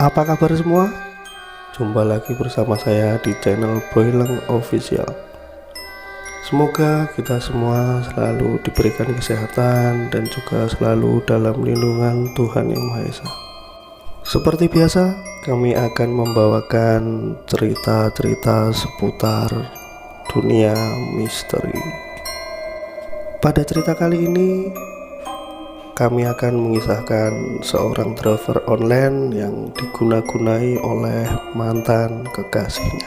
Apa kabar semua? Jumpa lagi bersama saya di channel Boyleng Official. Semoga kita semua selalu diberikan kesehatan dan juga selalu dalam lindungan Tuhan Yang Maha Esa. Seperti biasa, kami akan membawakan cerita-cerita seputar dunia misteri. Pada cerita kali ini kami akan mengisahkan seorang driver online yang diguna-gunai oleh mantan kekasihnya,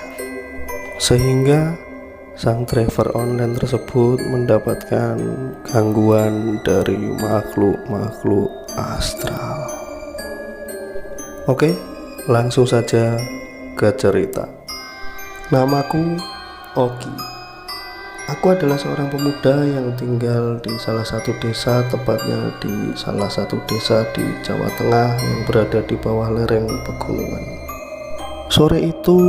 sehingga sang driver online tersebut mendapatkan gangguan dari makhluk-makhluk astral. Oke, langsung saja ke cerita. Namaku Oki. Aku adalah seorang pemuda yang tinggal di salah satu desa, tepatnya di salah satu desa di Jawa Tengah yang berada di bawah lereng pegunungan. Sore itu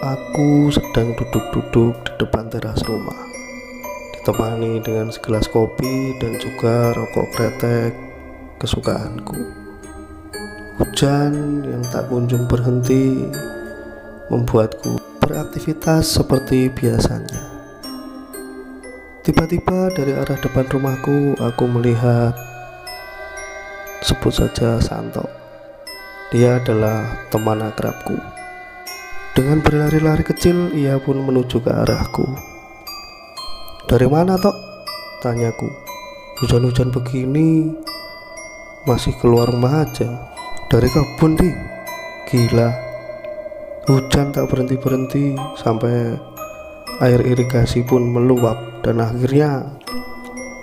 aku sedang duduk-duduk di depan teras rumah, ditemani dengan segelas kopi dan juga rokok kretek kesukaanku. Hujan yang tak kunjung berhenti membuatku beraktivitas seperti biasanya. Tiba-tiba dari arah depan rumahku aku melihat, sebut saja Santo. Dia adalah teman akrabku. Dengan berlari-lari kecil ia pun menuju ke arahku. "Dari mana Tok?" tanyaku. "Hujan-hujan begini masih keluar rumah aja." "Dari kebun Di." "Gila, hujan tak berhenti-berhenti sampai air irigasi pun meluap dan akhirnya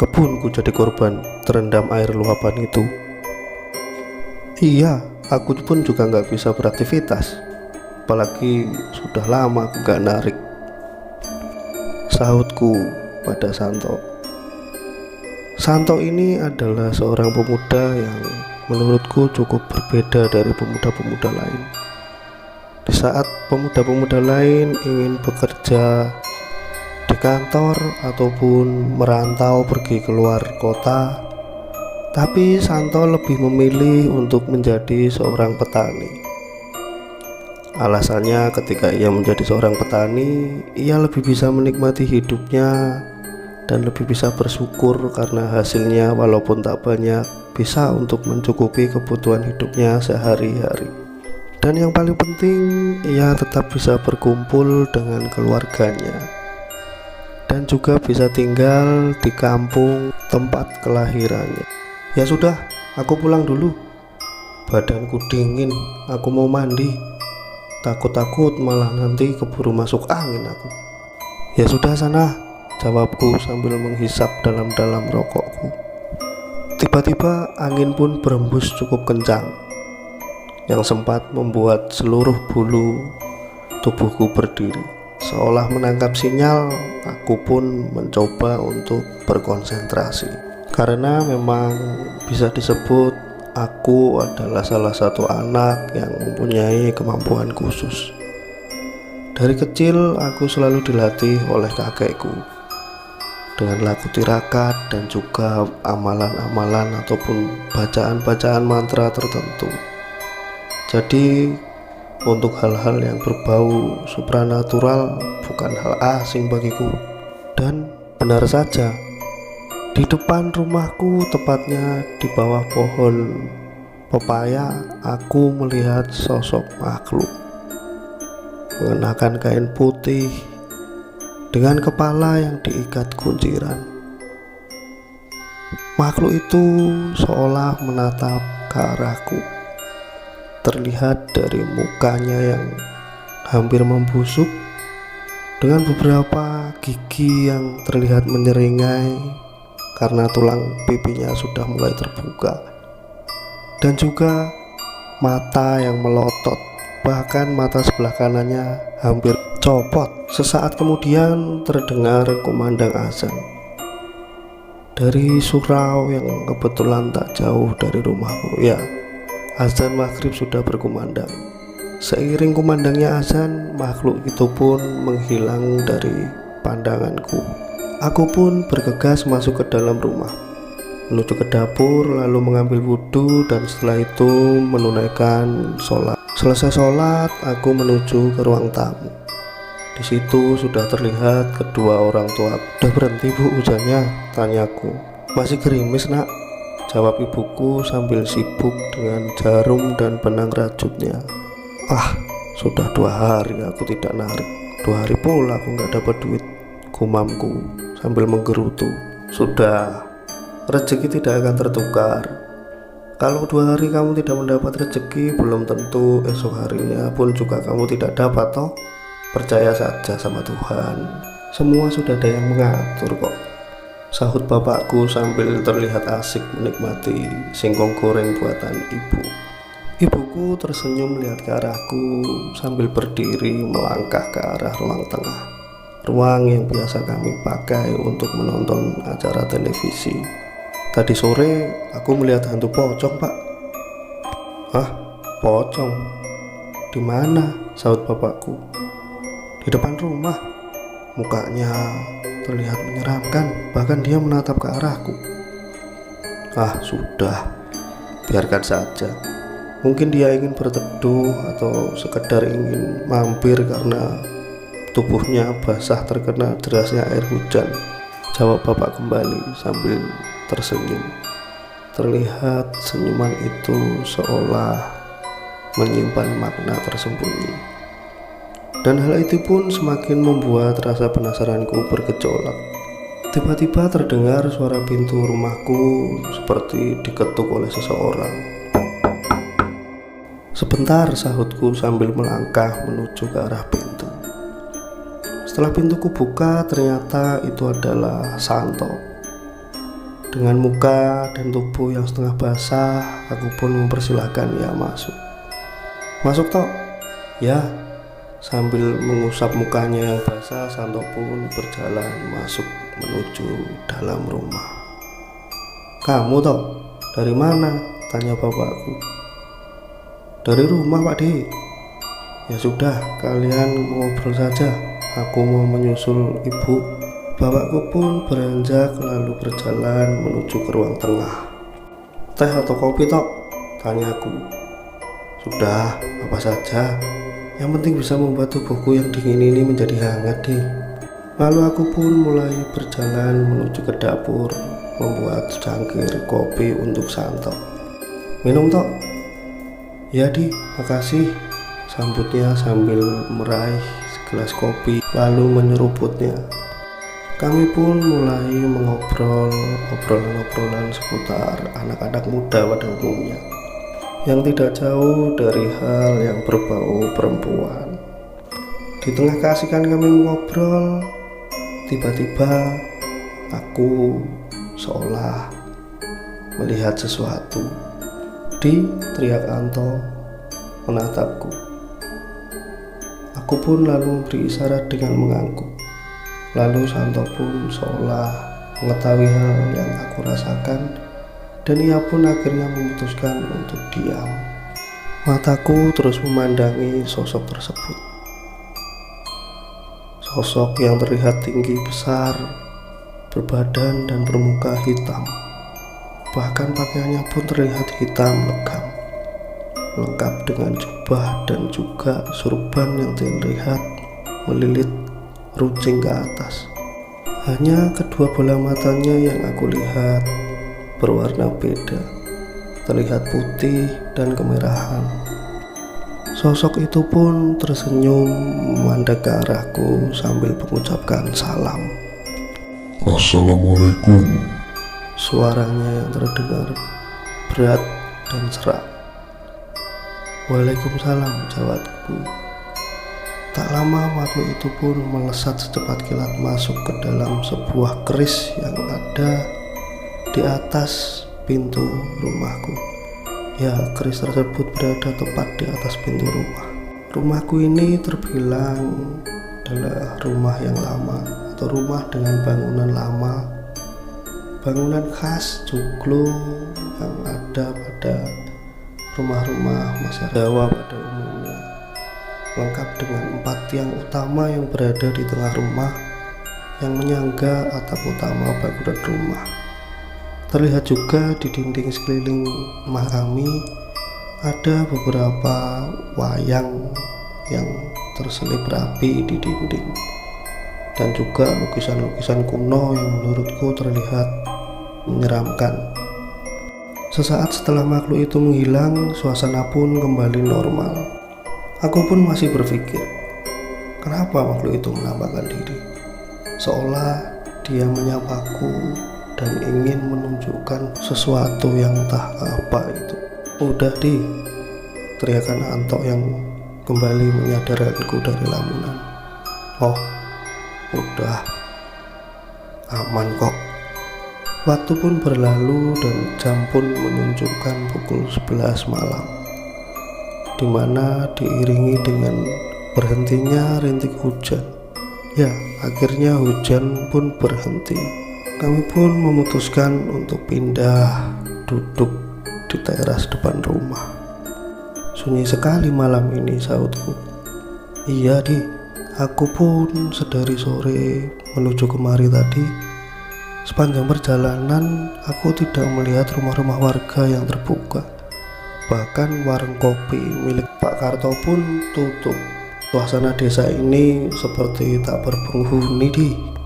kebunku jadi korban terendam air luapan itu." "Iya, aku pun juga nggak bisa beraktivitas, apalagi sudah lama aku nggak narik," sahutku pada Santo. Santo ini adalah seorang pemuda yang menurutku cukup berbeda dari pemuda-pemuda lain. Di saat pemuda-pemuda lain ingin bekerja di kantor ataupun merantau pergi keluar kota, tapi Santo lebih memilih untuk menjadi seorang petani. Alasannya, ketika ia menjadi seorang petani, ia lebih bisa menikmati hidupnya dan lebih bisa bersyukur karena hasilnya walaupun tak banyak bisa untuk mencukupi kebutuhan hidupnya sehari-hari. Dan yang paling penting, ia tetap bisa berkumpul dengan keluarganya dan juga bisa tinggal di kampung tempat kelahirannya. "Ya sudah, aku pulang dulu. Badanku dingin, aku mau mandi. Takut-takut malah nanti keburu masuk angin aku." "Ya sudah sana," jawabku sambil menghisap dalam-dalam rokokku. Tiba-tiba angin pun berembus cukup kencang, yang sempat membuat seluruh bulu tubuhku berdiri. Seolah menangkap sinyal, aku pun mencoba untuk berkonsentrasi. Karena memang bisa disebut aku adalah salah satu anak yang mempunyai kemampuan khusus. Dari kecil aku selalu dilatih oleh kakekku dengan laku tirakat dan juga amalan-amalan ataupun bacaan-bacaan mantra tertentu. Jadi untuk hal-hal yang berbau supranatural bukan hal asing bagiku. Dan benar saja, di depan rumahku, tepatnya di bawah pohon pepaya, aku melihat sosok makhluk mengenakan kain putih dengan kepala yang diikat kunciran. Makhluk itu seolah menatap ke arahku. Terlihat dari mukanya yang hampir membusuk, dengan beberapa gigi yang terlihat menyeringai, karena tulang pipinya sudah mulai terbuka, dan juga mata yang melotot, bahkan mata sebelah kanannya hampir copot. Sesaat kemudian terdengar kumandang azan dari surau yang kebetulan tak jauh dari rumahku. Ya, azan maghrib sudah berkumandang. Seiring kumandangnya azan, makhluk itu pun menghilang dari pandanganku. Aku pun bergegas masuk ke dalam rumah, menuju ke dapur, lalu mengambil wudhu, dan setelah itu menunaikan sholat. Selesai sholat, aku menuju ke ruang tamu. Di situ sudah terlihat kedua orang tua. "Udah berhenti, Bu, hujannya?" tanyaku. "Masih gerimis, Nak," jawab ibuku sambil sibuk dengan jarum dan benang rajutnya. "Ah, sudah 2 hari aku tidak narik. 2 hari pula aku nggak dapat duit," gumamku sambil menggerutu. "Sudah, rezeki tidak akan tertukar. Kalau 2 hari kamu tidak mendapat rezeki, belum tentu esok harinya pun juga kamu tidak dapat toh. Percaya saja sama Tuhan. Semua sudah ada yang mengatur kok," sahut bapakku sambil terlihat asik menikmati singkong goreng buatan ibu. Ibuku tersenyum melihat ke arahku sambil berdiri melangkah ke arah ruang tengah, ruang yang biasa kami pakai untuk menonton acara televisi. "Tadi sore aku melihat hantu pocong, Pak." "Hah? Pocong? Di mana?" sahut bapakku. "Di depan rumah. Mukanya terlihat menyeramkan, bahkan dia menatap ke arahku." "Ah, sudah, biarkan saja. Mungkin dia ingin berteduh atau sekedar ingin mampir karena tubuhnya basah terkena derasnya air hujan," jawab bapak kembali sambil tersenyum. Terlihat senyuman itu seolah menyimpan makna tersembunyi. Dan hal itu pun semakin membuat rasa penasaranku bergejolak. Tiba-tiba terdengar suara pintu rumahku seperti diketuk oleh seseorang. "Sebentar," sahutku sambil melangkah menuju ke arah pintu. Setelah pintuku buka, ternyata itu adalah Santo. Dengan muka dan tubuh yang setengah basah, aku pun mempersilahkan ia masuk. "Masuk toh?" "Ya." Sambil mengusap mukanya yang basah, Santo pun berjalan masuk menuju dalam rumah. "Kamu toh? Dari mana?" tanya bapakku. "Dari rumah, Pak De." "Ya sudah, kalian ngobrol saja. Aku mau menyusul ibu." Bapakku pun beranjak lalu berjalan menuju ke ruang tengah. "Teh atau kopi tok?" tanyaku. "Sudah, apa saja. Yang penting bisa membuat tubuhku yang dingin ini menjadi hangat deh." Lalu aku pun mulai berjalan menuju ke dapur, membuat secangkir kopi untuk Santo. "Minum tok?" "Ya Di, makasih," sambutnya sambil meraih segelas kopi lalu menyeruputnya. Kami pun mulai mengobrol obrolan-obrolan seputar anak-anak muda pada umumnya, yang tidak jauh dari hal yang berbau perempuan. Di tengah keasikan kami mengobrol, tiba-tiba aku seolah melihat sesuatu. "Di," teriak Anto menatapku. Aku pun lalu memberi isyarat dengan mengangguk. Lalu Santo pun seolah mengetahui hal yang aku rasakan, dan ia pun akhirnya memutuskan untuk diam. Mataku terus memandangi sosok tersebut. Sosok yang terlihat tinggi besar, berbadan dan bermuka hitam. Bahkan pakaiannya pun terlihat hitam legam, lengkap dengan jubah dan juga surban yang terlihat melilit runcing ke atas. Hanya kedua bola matanya yang aku lihat berwarna beda, terlihat putih dan kemerahan. Sosok itu pun tersenyum memandang ke arahku sambil mengucapkan salam. "Assalamualaikum." Suaranya yang terdengar berat dan serak. "Waalaikumsalam," jawabku. Tak lama makhluk itu pun melesat secepat kilat masuk ke dalam sebuah keris yang ada di atas pintu rumahku. Ya, keris tersebut berada tepat di atas pintu rumah. Rumahku ini terbilang adalah rumah yang lama atau rumah dengan bangunan lama, bangunan khas joglo yang ada pada rumah-rumah masyarakat Jawa pada umumnya, lengkap dengan 4 tiang utama yang berada di tengah rumah yang menyangga atap utama bangunan rumah. Terlihat juga di dinding sekeliling rumah kami ada beberapa wayang yang terselip rapi di dinding, dan juga lukisan-lukisan kuno yang menurutku terlihat menyeramkan. Sesaat setelah makhluk itu menghilang, suasana pun kembali normal. Aku pun masih berpikir, kenapa makhluk itu menampakkan diri? Seolah dia menyapaku dan ingin menunjukkan sesuatu yang entah apa itu. Udah di, teriakan Anto yang kembali menyadarkanku dari lamunan. Oh, udah, aman kok. Waktu pun berlalu dan jam pun menunjukkan pukul 11 malam, dimana diiringi dengan berhentinya rintik hujan. Ya, akhirnya hujan pun berhenti. Kami pun memutuskan untuk pindah duduk di teras depan rumah. Sunyi sekali malam ini, sautku. Iya di, aku pun sedari sore menuju kemari tadi. Sepanjang perjalanan aku tidak melihat rumah-rumah warga yang terbuka. Bahkan warung kopi milik Pak Karto pun tutup. Suasana desa ini seperti tak berpenghuni di.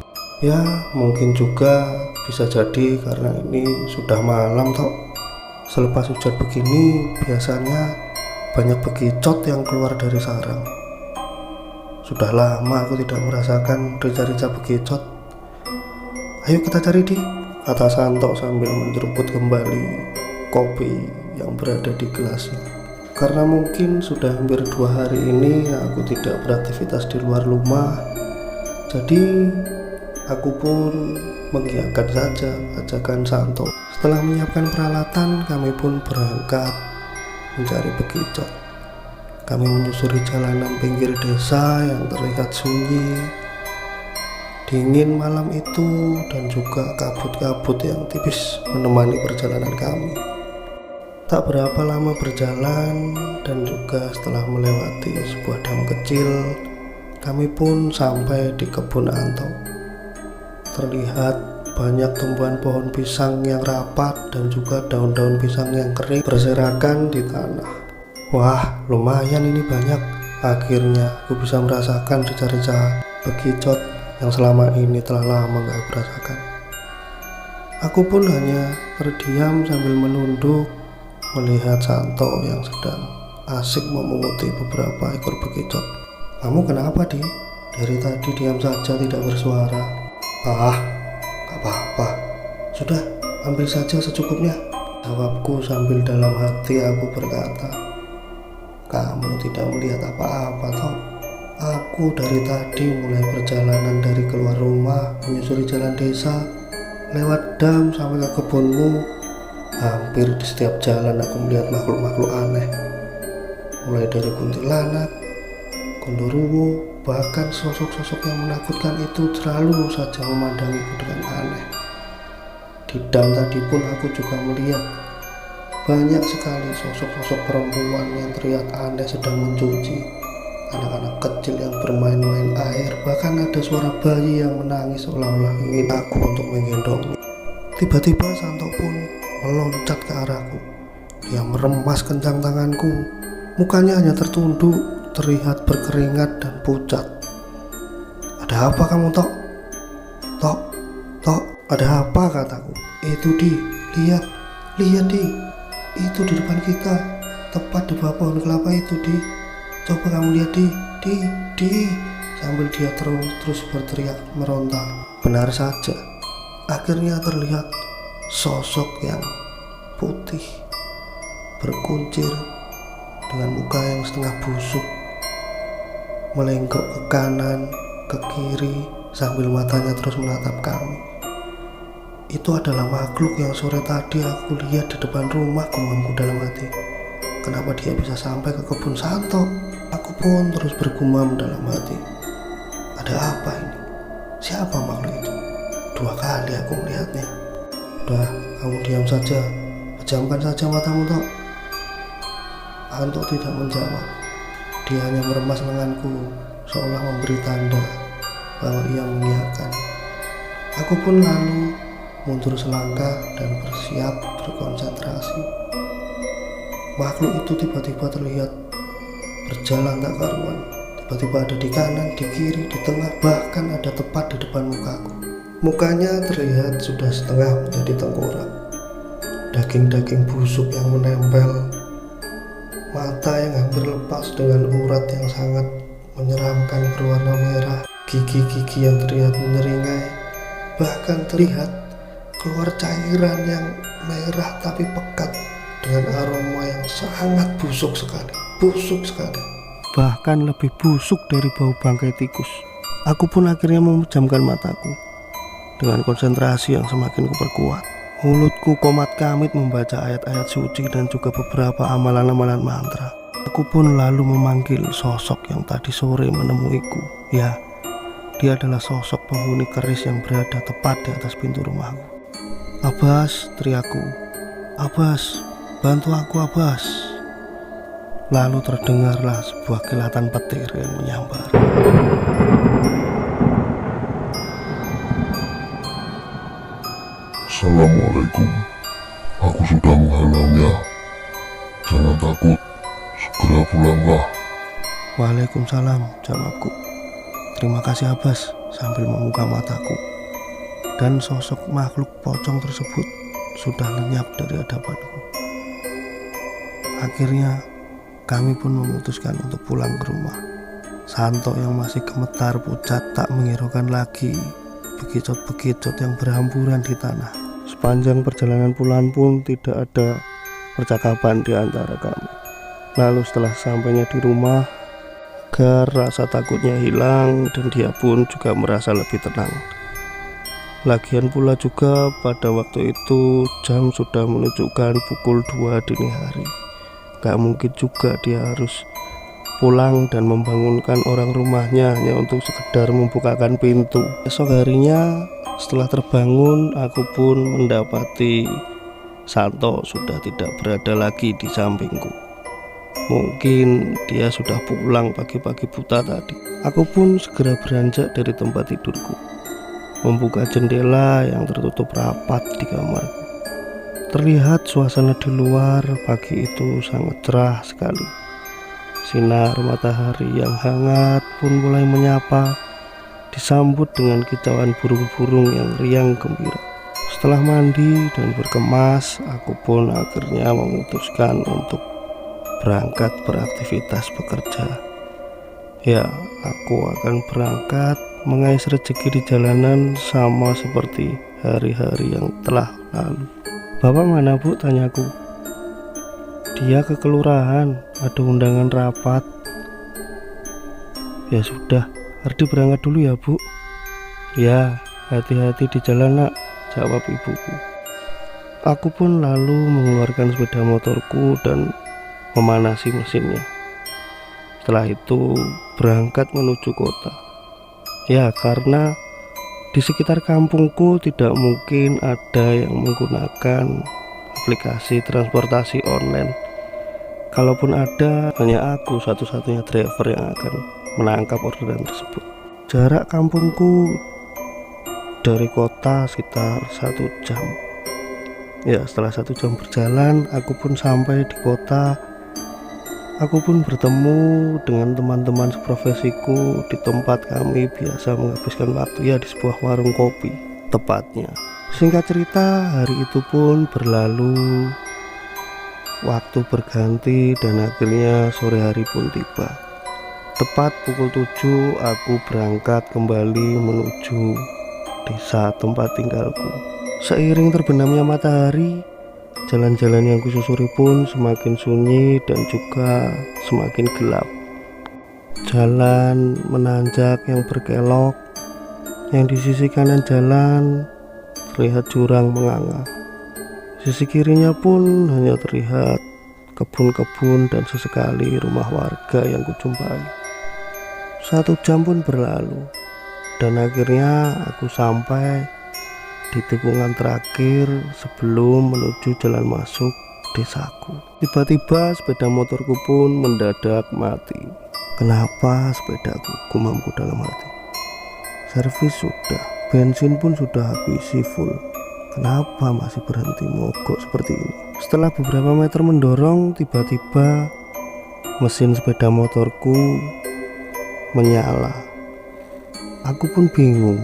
Ya, mungkin juga bisa jadi karena ini sudah malam toh. Selepas hujan begini biasanya banyak bekicot yang keluar dari sarang. Sudah lama aku tidak merasakan rica-rica bekicot. Ayo kita cari di, kata Santo sambil menjeruput kembali kopi yang berada di gelasnya. Karena mungkin sudah hampir 2 hari ini aku tidak beraktivitas di luar rumah, jadi aku pun mengiyakan saja ajakan Santo. Setelah menyiapkan peralatan, kami pun berangkat mencari bekicot. Kami menyusuri jalanan pinggir desa yang terlihat sunyi, dingin malam itu, dan juga kabut-kabut yang tipis menemani perjalanan kami. Tak berapa lama berjalan, dan juga setelah melewati sebuah dam kecil, kami pun sampai di kebun Anto. Terlihat banyak tumbuhan pohon pisang yang rapat dan juga daun-daun pisang yang kering berserakan di tanah. Wah, lumayan ini banyak. Akhirnya aku bisa merasakan rica-rica bekicot yang selama ini telah lama gak aku rasakan. Aku pun hanya terdiam sambil menunduk melihat Santo yang sedang asik memunguti beberapa ekor bekicot. Kamu kenapa di? Dari tadi diam saja tidak bersuara. Ah, gak apa-apa. Sudah, ambil saja secukupnya, jawabku sambil dalam hati aku berkata, kamu tidak melihat apa-apa toh. Aku dari tadi mulai perjalanan dari keluar rumah, menyusuri jalan desa, lewat dam sampai ke kebunmu. Hampir di setiap jalan aku melihat makhluk-makhluk aneh, mulai dari kuntilanak, gondoruwo, bahkan sosok-sosok yang menakutkan itu selalu saja memandangiku dengan aneh. Di dam tadi pun aku juga melihat banyak sekali sosok-sosok perempuan yang terlihat aneh sedang mencuci, anak-anak kecil yang bermain-main air, bahkan ada suara bayi yang menangis seolah-olah ingin aku untuk menggendongnya. Tiba-tiba Santo pun meloncat ke arahku. Dia meremas kencang tanganku. Mukanya hanya tertunduk, terlihat berkeringat dan pucat. Ada apa kamu, Tok? Tok, ada apa, kataku. Itu di, lihat di, itu di depan kita, tepat di bawah pohon kelapa itu di. Coba kamu lihat di, sambil dia terus berteriak meronta. Benar saja, akhirnya terlihat sosok yang putih berkuncir dengan muka yang setengah busuk, melenggok ke kanan, ke kiri, sambil matanya terus menatap kami. Itu adalah makhluk yang sore tadi aku lihat di depan rumah, gumamku dalam hati. Kenapa dia bisa sampai ke kebun Santo? Aku pun terus bergumam dalam hati. Ada apa ini? Siapa makhluk itu? 2 kali aku melihatnya. Udah, kamu diam saja. Pejamkan saja matamu, Tok. Anto tidak menjawab. Dia hanya meremas lenganku, seolah memberi tanda bahwa ia mengiyakan. Aku pun lalu mundur selangkah dan bersiap berkonsentrasi. Makhluk itu tiba-tiba terlihat berjalan tak karuan. Tiba-tiba ada di kanan, di kiri, di tengah, bahkan ada tepat di depan mukaku. Mukanya terlihat sudah setengah menjadi tengkorak. Daging-daging busuk yang menempel, mata yang hampir lepas dengan urat yang sangat menyeramkan berwarna merah, gigi-gigi yang terlihat menyeringai, bahkan terlihat keluar cairan yang merah tapi pekat dengan aroma yang sangat busuk sekali, bahkan lebih busuk dari bau bangkai tikus. Aku pun akhirnya memejamkan mataku dengan konsentrasi yang semakin kuperkuat. Mulutku komat kamit membaca ayat-ayat suci dan juga beberapa amalan-amalan mantra. Aku pun lalu memanggil sosok yang tadi sore menemuiku. Ya, dia adalah sosok penghuni keris yang berada tepat di atas pintu rumahku. "Abbas," teriakku. "Abbas, bantu aku, Abbas." Lalu terdengarlah sebuah kilatan petir yang menyambar. "Assalamualaikum, aku sudah menghalaunya. Jangan takut, segera pulanglah." "Waalaikumsalam," jawabku. "Terima kasih, Abbas," sambil membuka mataku. Dan sosok makhluk pocong tersebut sudah lenyap dari hadapanku. Akhirnya kami pun memutuskan untuk pulang ke rumah. Santo yang masih gemetar pucat tak menghiraukan lagi bekicot-bekicot yang berhamburan di tanah. Sepanjang perjalanan pulang pun tidak ada percakapan di antara kami. Lalu setelah sampainya di rumah, agar rasa takutnya hilang dan dia pun juga merasa lebih tenang. Lagian pula juga pada waktu itu jam sudah menunjukkan pukul 2 dini hari. Gak mungkin juga dia harus pulang dan membangunkan orang rumahnya hanya untuk sekedar membukakan pintu. Esok harinya setelah terbangun, aku pun mendapati Santo sudah tidak berada lagi di sampingku. Mungkin dia sudah pulang pagi-pagi buta tadi. Aku pun segera beranjak dari tempat tidurku, membuka jendela yang tertutup rapat di kamarku. Terlihat suasana di luar pagi itu sangat cerah sekali. Sinar matahari yang hangat pun mulai menyapa, disambut dengan kicauan burung-burung yang riang gembira. Setelah mandi dan berkemas, aku pun akhirnya memutuskan untuk berangkat beraktivitas bekerja. Ya, aku akan berangkat mengais rezeki di jalanan sama seperti hari-hari yang telah lalu. "Bapak mana, Bu?" tanyaku. "Dia ke kelurahan, ada undangan rapat." "Ya sudah, Ardi berangkat dulu ya, Bu." "Ya, hati-hati di jalan, Nak," jawab ibuku. Aku pun lalu mengeluarkan sepeda motorku dan memanasi mesinnya. Setelah itu berangkat menuju kota. Ya, karena di sekitar kampungku tidak mungkin ada yang menggunakan aplikasi transportasi online. Kalaupun ada, hanya aku satu-satunya driver yang akan menangkap orderan tersebut. Jarak kampungku dari kota sekitar 1 jam. Ya, setelah 1 jam berjalan, aku pun sampai di kota. Aku pun bertemu dengan teman-teman seprofesiku di tempat kami biasa menghabiskan waktu, ya di sebuah warung kopi tepatnya. Singkat cerita, hari itu pun berlalu, waktu berganti dan akhirnya sore hari pun tiba. Tepat pukul 7 aku berangkat kembali menuju desa tempat tinggalku. Seiring terbenamnya matahari, jalan-jalan yang kususuri pun semakin sunyi dan juga semakin gelap. Jalan menanjak yang berkelok, yang di sisi kanan jalan terlihat jurang menganga. Sisi kirinya pun hanya terlihat kebun-kebun dan sesekali rumah warga yang kujumpai. 1 jam pun berlalu dan akhirnya aku sampai di tikungan terakhir sebelum menuju jalan masuk desaku. Tiba-tiba sepeda motorku pun mendadak mati. Kenapa sepedaku? Gumamku dalam hati. Servis sudah, bensin pun sudah habis full. Kenapa masih berhenti mogok seperti ini? Setelah beberapa meter mendorong, tiba-tiba mesin sepeda motorku menyala. Aku pun bingung.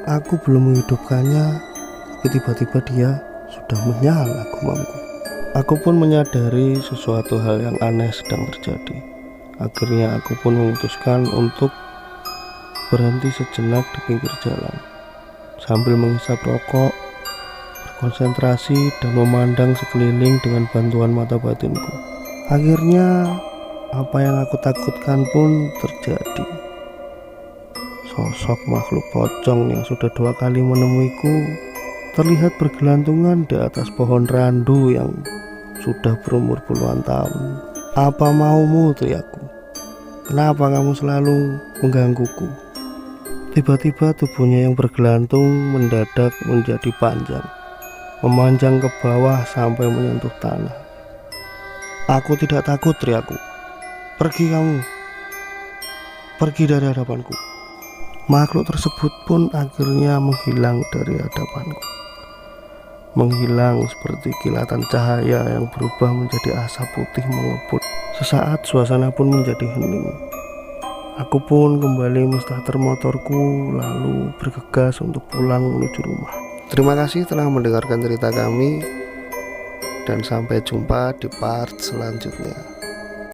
Aku belum menghidupkannya, tapi tiba-tiba dia sudah menyala, gumamku. Aku pun menyadari sesuatu hal yang aneh sedang terjadi. Akhirnya aku pun memutuskan untuk berhenti sejenak di pinggir jalan sambil menghisap rokok, berkonsentrasi dan memandang sekeliling dengan bantuan mata batinku. Akhirnya apa yang aku takutkan pun terjadi. Sosok makhluk pocong yang sudah 2 kali menemuiku terlihat bergelantungan di atas pohon randu yang sudah berumur puluhan tahun. Apa maumu, teriakku? Kenapa kamu selalu menggangguku? Tiba-tiba tubuhnya yang bergelantung mendadak menjadi panjang, memanjang ke bawah sampai menyentuh tanah. Aku tidak takut, teriakku. Pergi kamu, pergi dari hadapanku. Makhluk tersebut pun akhirnya menghilang dari hadapanku, menghilang seperti kilatan cahaya yang berubah menjadi asap putih mengebut. Sesaat suasana pun menjadi hening. Aku pun kembali menstarter motorku lalu bergegas untuk pulang menuju rumah. Terima kasih telah mendengarkan cerita kami dan sampai jumpa di part selanjutnya.